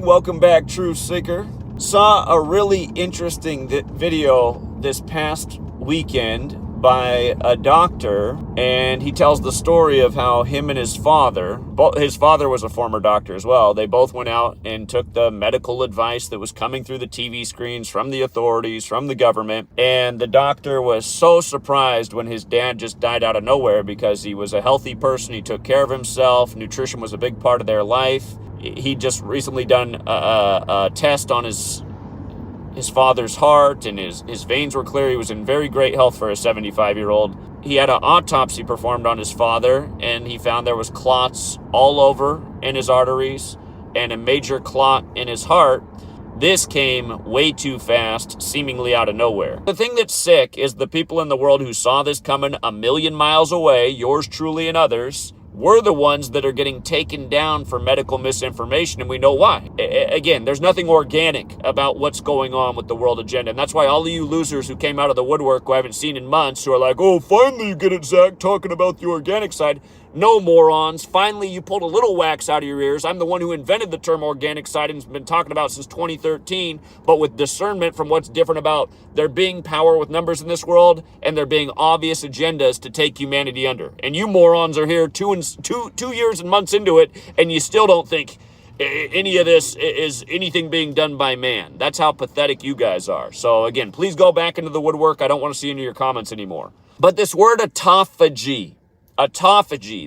Welcome back, Truth Seeker. Saw a really interesting video this past weekend by a doctor, and he tells the story of how him and his father was a former doctor as well. They both went out and took the medical advice that was coming through the TV screens from the authorities, from the government, and the doctor was so surprised when his dad just died out of nowhere because he was a healthy person, he took care of himself, nutrition was a big part of their life. He just recently done a test on his father's heart, and his veins were clear. He was in very great health for a 75-year-old. He had an autopsy performed on his father, and he found there was clots all over in his arteries and a major clot in his heart. This came way too fast, seemingly out of nowhere. The thing that's sick is the people in the world who saw this coming a million miles away, yours truly and others, we're the ones that are getting taken down for medical misinformation, and we know why. Again, there's nothing organic about what's going on with the world agenda, and that's why all of you losers who came out of the woodwork who I haven't seen in months, who are like, oh, finally you get it, Zach, talking about the organic side. No, morons. Finally, you pulled a little wax out of your ears. I'm the one who invented the term organic side and has been talking about since 2013, but with discernment from what's different about there being power with numbers in this world and there being obvious agendas to take humanity under. And you morons are here 2 years and months into it, and you still don't think any of this is anything being done by man. That's how pathetic you guys are. So again, please go back into the woodwork. I don't want to see any of your comments anymore. But this word autophagy,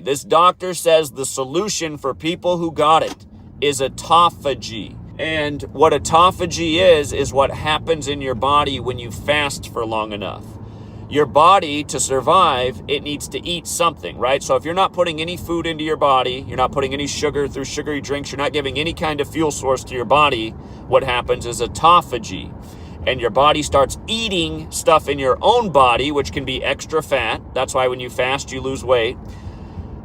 this doctor says the solution for people who got it is autophagy. And what autophagy is what happens in your body when you fast for long enough. Your body, to survive, it needs to eat something, right? So if you're not putting any food into your body, you're not putting any sugar through sugary drinks, you're not giving any kind of fuel source to your body, what happens is autophagy. And your body starts eating stuff in your own body, which can be extra fat. That's why when you fast, you lose weight.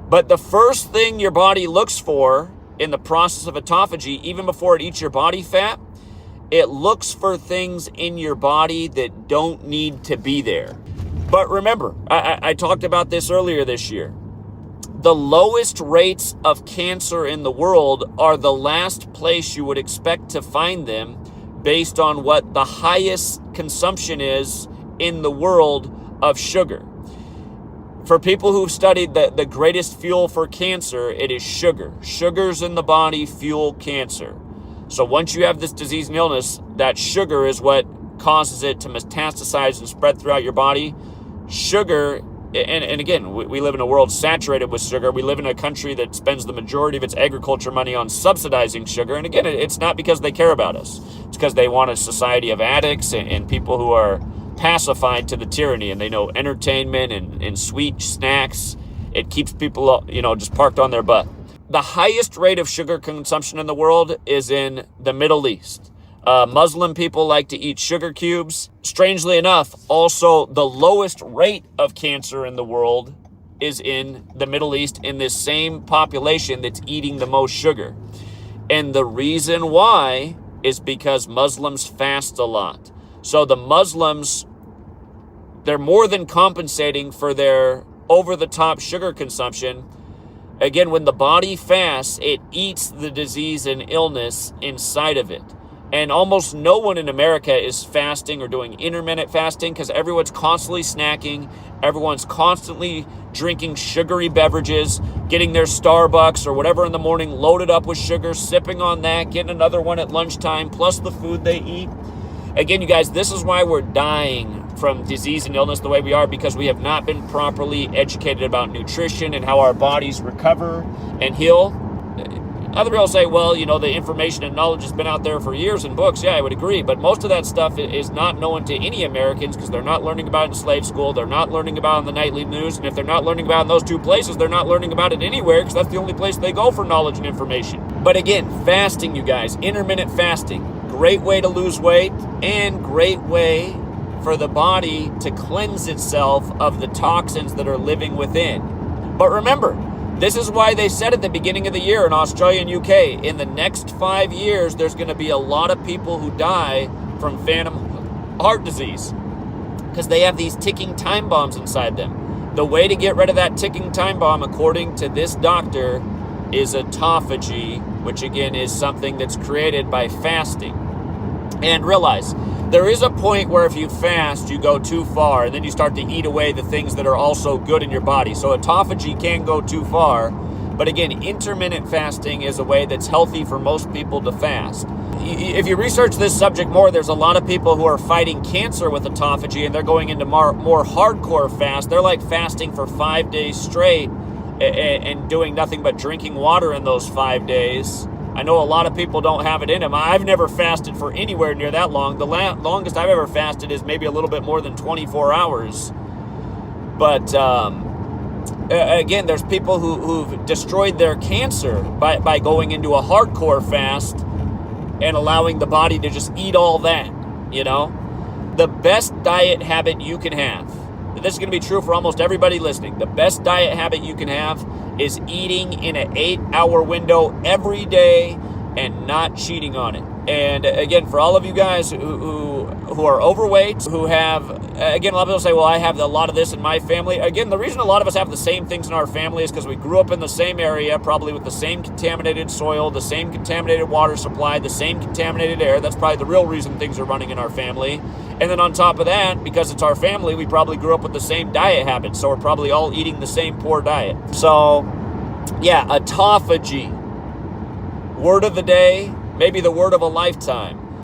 But the first thing your body looks for in the process of autophagy, even before it eats your body fat, it looks for things in your body that don't need to be there. But remember, I talked about this earlier this year. The lowest rates of cancer in the world are the last place you would expect to find them based on what the highest consumption is in the world of sugar. For people who've studied the greatest fuel for cancer, it is sugar. Sugars in the body fuel cancer. So once you have this disease and illness, that sugar is what causes it to metastasize and spread throughout your body. Sugar, and again, we live in a world saturated with sugar. We live in a country that spends the majority of its agriculture money on subsidizing sugar. And again, it's not because they care about us. It's because they want a society of addicts and people who are pacified to the tyranny, and they know entertainment and sweet snacks. It keeps people, just parked on their butt. The highest rate of sugar consumption in the world is in the Middle East. Muslim people like to eat sugar cubes. Strangely enough, also the lowest rate of cancer in the world is in the Middle East, in this same population that's eating the most sugar. And the reason why is because Muslims fast a lot. So the Muslims, they're more than compensating for their over-the-top sugar consumption. Again, when the body fasts, it eats the disease and illness inside of it. And almost no one in America is fasting or doing intermittent fasting because everyone's constantly snacking. Everyone's constantly drinking sugary beverages, getting their Starbucks or whatever in the morning loaded up with sugar, sipping on that, getting another one at lunchtime, plus the food they eat. Again, you guys, this is why we're dying from disease and illness the way we are, because we have not been properly educated about nutrition and how our bodies recover and heal. Other people say, well, the information and knowledge has been out there for years in books. Yeah, I would agree. But most of that stuff is not known to any Americans because they're not learning about it in slave school. They're not learning about it in the nightly news. And if they're not learning about it in those two places, they're not learning about it anywhere because that's the only place they go for knowledge and information. But again, fasting, you guys, intermittent fasting, great way to lose weight and great way for the body to cleanse itself of the toxins that are living within. But remember, this is why they said at the beginning of the year in Australia and UK, in the next 5 years, there's going to be a lot of people who die from phantom heart disease because they have these ticking time bombs inside them. The way to get rid of that ticking time bomb, according to this doctor, is autophagy, which again is something that's created by fasting. And realize, there is a point where if you fast, you go too far, and then you start to eat away the things that are also good in your body. So autophagy can go too far, but again, intermittent fasting is a way that's healthy for most people to fast. If you research this subject more, there's a lot of people who are fighting cancer with autophagy, and they're going into more hardcore fast. They're like fasting for 5 days straight and doing nothing but drinking water in those 5 days. I know a lot of people don't have it in them. I've never fasted for anywhere near that long. The longest I've ever fasted is maybe a little bit more than 24 hours. But again, there's people who've destroyed their cancer by going into a hardcore fast and allowing the body to just eat all that, The best diet habit you can have, this is going to be true for almost everybody listening, the best diet habit you can have is eating in an 8-hour window every day and not cheating on it. And again, for all of you guys who are overweight, who have, again, a lot of people say, well, I have a lot of this in my family. Again, the reason a lot of us have the same things in our family is because we grew up in the same area, probably with the same contaminated soil, the same contaminated water supply, the same contaminated air. That's probably the real reason things are running in our family. And then on top of that, because it's our family, we probably grew up with the same diet habits, so we're probably all eating the same poor diet. So, yeah, autophagy. Word of the day, maybe the word of a lifetime.